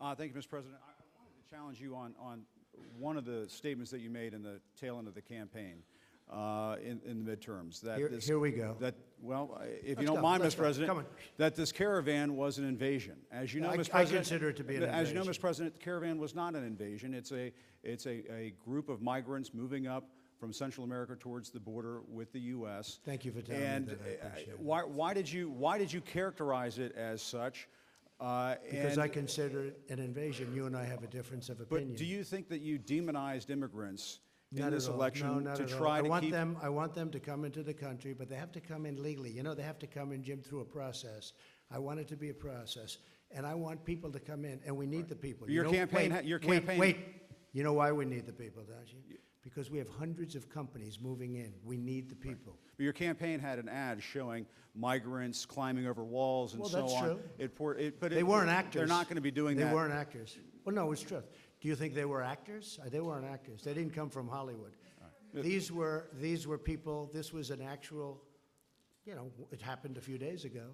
Thank you, Mr. President. I wanted to challenge you on one of the statements that you made in the tail end of the campaign in the midterms. That Here we go. That, well, if Let's you don't go. mind, Let's Mr. go. President, Come on. that this caravan was an invasion. As you know, Mr. I President, consider it to be an As you know, invasion. Mr. President, the caravan was not an invasion. It's a group of migrants moving up from Central America towards the border with the U.S. Thank you for telling and me that. I appreciate it. why did you characterize it as such? Because and- I consider it an invasion. You and I have a difference of opinion. But do you think that you demonized immigrants in Not this at all. election No, not to at all. try to keep? I want them to come into the country, but they have to come in legally. You know, they have to come in, Jim, through a process. I want it to be a process, and I want people to come in, and we need the people. Your You know, campaign. Wait. You know why we need the people, don't you? Because we have hundreds of companies moving in. We need the people. But your campaign had an ad showing migrants climbing over walls and Well, so that's on. true. But They weren't actors. They're not going to be doing They that. weren't actors. Well, no, it's true. Do you think they were actors? They weren't actors. They didn't come from Hollywood. These were people. This was an actual, you know, it happened a few days ago,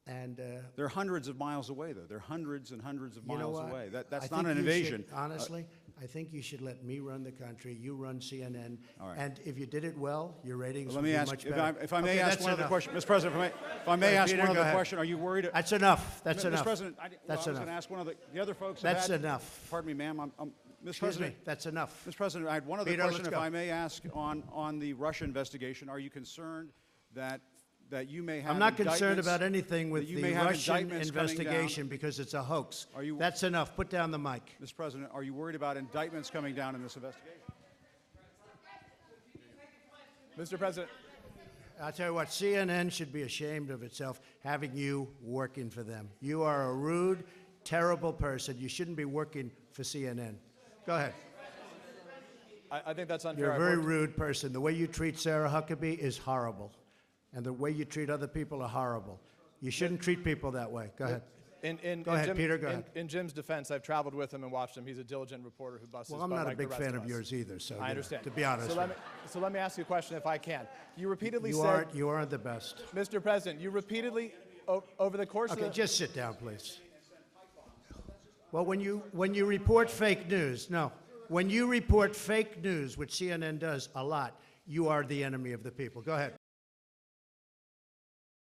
and They're hundreds of miles away, though. They're hundreds and hundreds of you know miles what? away. I That's think not an you invasion. should, honestly, I think you should let me run the country. You run CNN, All right. and if you did it well, your ratings Let would me be ask, much better. if I may Okay, ask that's one other enough. question, Mr. President. If I may Right, ask Peter, one go other ahead. question, are you worried? That's enough. That's Mr. enough. President, That's I was enough. going to ask one of the other folks. have That's had- enough. Pardon me, ma'am. Mr. Excuse President. me. That's enough. Mr. President, I had one other Peter, question, let's if go. I may ask, on the Russia investigation. Are you concerned that you may have I'm not concerned indictments- about anything with that you the may have Russian indictments coming down? investigation because it's a hoax. Are you- That's enough. Put down the mic. Mr. President, are you worried about indictments coming down in this investigation? Mr. President, I'll tell you what, CNN should be ashamed of itself having you working for them. You are a rude, terrible person. You shouldn't be working for CNN. Go ahead. I think that's unfair. You're a I've very worked- rude person. The way you treat Sarah Huckabee is horrible. And the way you treat other people are horrible. You shouldn't treat people that way. Go ahead. Go ahead, Peter, go ahead. In Jim's defense, I've traveled with him and watched him. He's a diligent reporter who busts Well, his I'm butt not a like the big rest fan of of us. yours either, so, I understand. to be honest with So let me ask you a question if I can. You repeatedly you, said, you aren't the best. Mr. President, you repeatedly, over the course Okay, of the... just sit down, please. Well, when you report fake news, when you report fake news, which CNN does a lot, you are the enemy of the people. Go ahead.